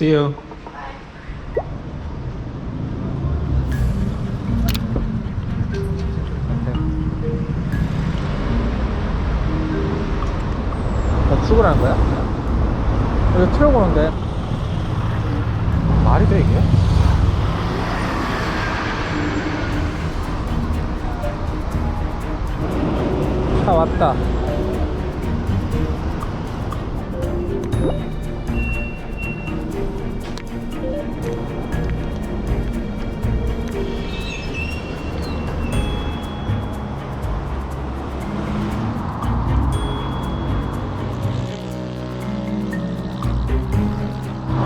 See you. 나 출근하는 거야? 여기 트럭 오는데 말이 돼 이게? 차 왔다.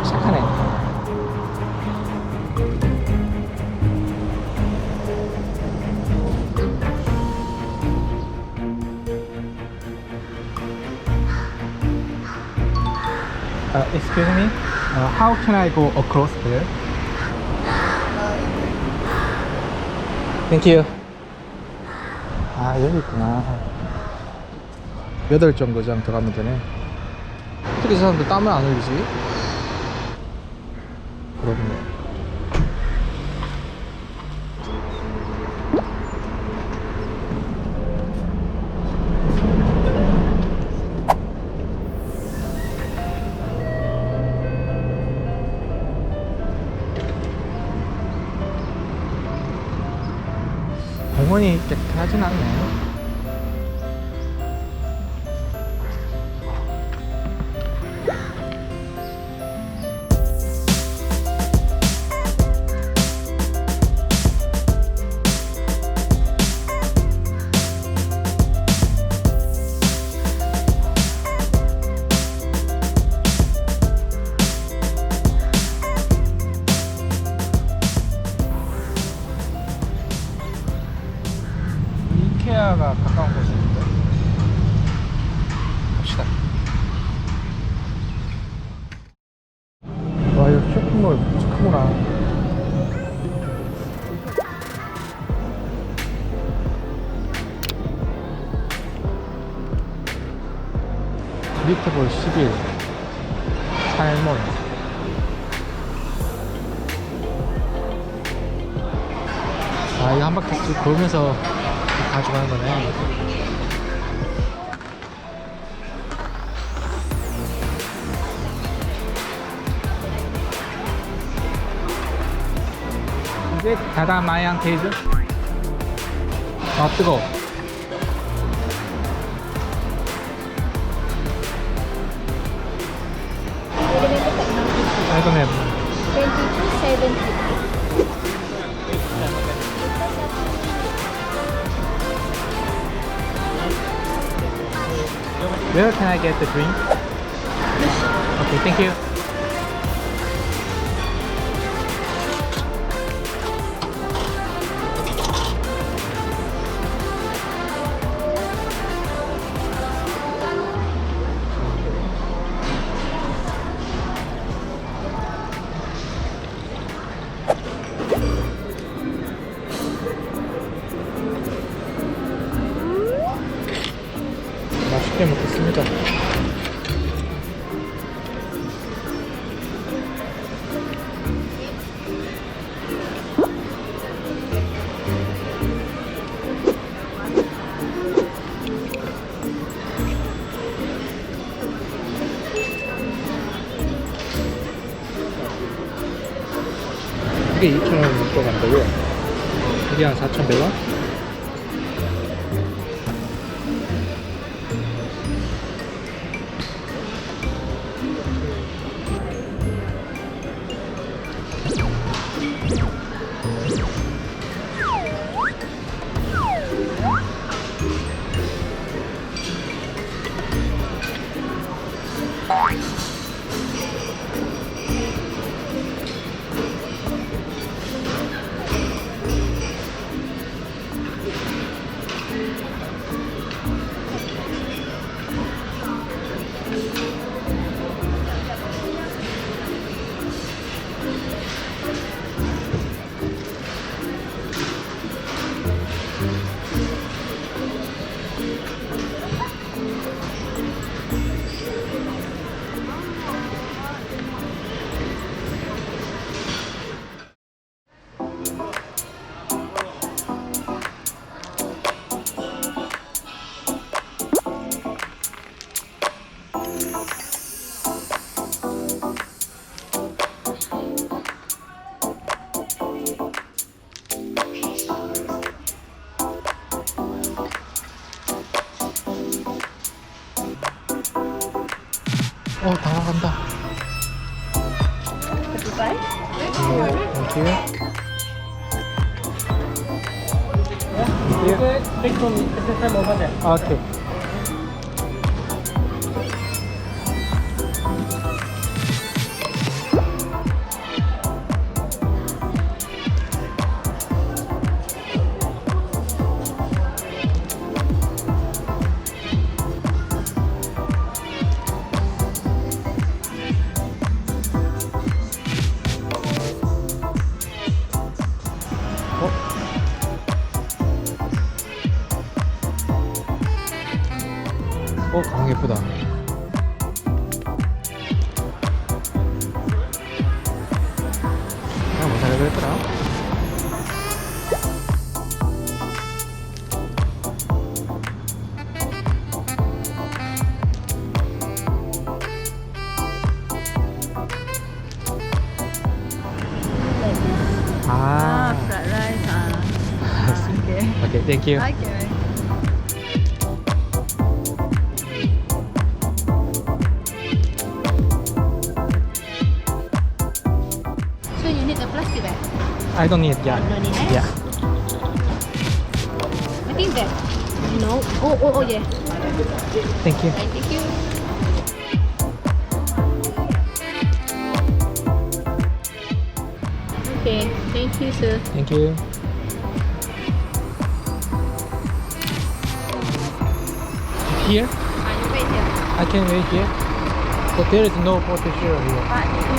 착하네. Excuse me, how can I go across there? Thank you. 아, 여기 있구나. 8정거장 들어가면 되네. 어떻게 이 사람들 땀을 안 흘리지? 그렇네. 공원이 깨끗하진 않네. 이케아가 가까운 곳이 있는데 갑시다. 와, 이거 쇼핑몰 무지 크구나. 드리프볼 11 살몬. 아, 이거 한 바퀴 쭉 돌면서 가져가는 거네. 이제 다다 마양 테이즈. 아, 뜨거워. 이거 네. 22.70. Where can I get the drink? Okay, thank you. 맛있게 먹겠습니다. 이게 2,000원 먹고 간다고요? 이게 한 4,100원? you. You go take from the time over there. Okay. 가방 예쁘다. 내가 뭐 사려고 했더라? 아, fried rice. Okay. okay, thank you. Okay. So you need a plastic bag? I don't need, yeah. No need, eh? Yeah. I think that. No. Oh, yeah. Thank you. Right, thank you. Okay, thank you, sir. Thank you. Here? You wait here. I can wait here. But there is no photo here. We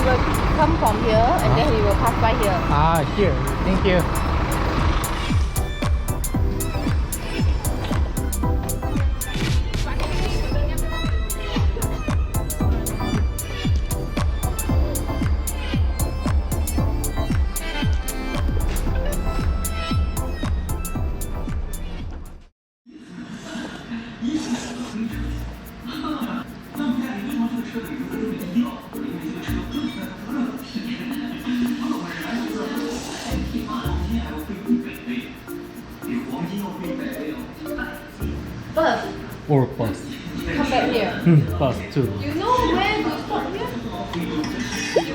will come from here and then we will pass by here. Ah, here. Thank you. Bus, Or bus. come back here. Bus too. You know where to stop here?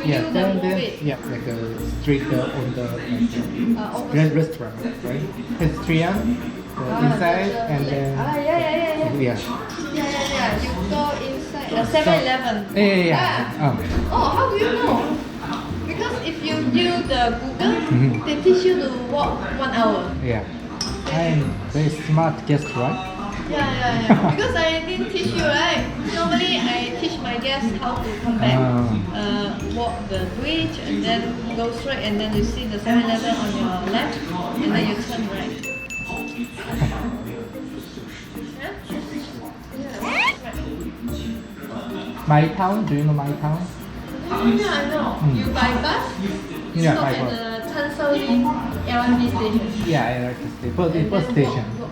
Yeah, You then, move it. yeah, like a street on the Over- restaurant, right? Pedestrian, inside, and then yeah. yeah. You go inside the 7-Eleven. Yeah. Oh, how do you know? Because if you use the Google, they teach you to walk 1 hour. Yeah. I'm very smart guest, right? Yeah. Because I didn't teach you, right? Normally I teach my guests how to come back, walk the bridge, and then go straight, and then you see the 7-Eleven on your left, and then you turn right. My town, do you know my town? Yeah, I know. You buy bus, Yeah, stop by at bus. the Chanseoli LRT station. Yeah, I like to stay. Bus station. Go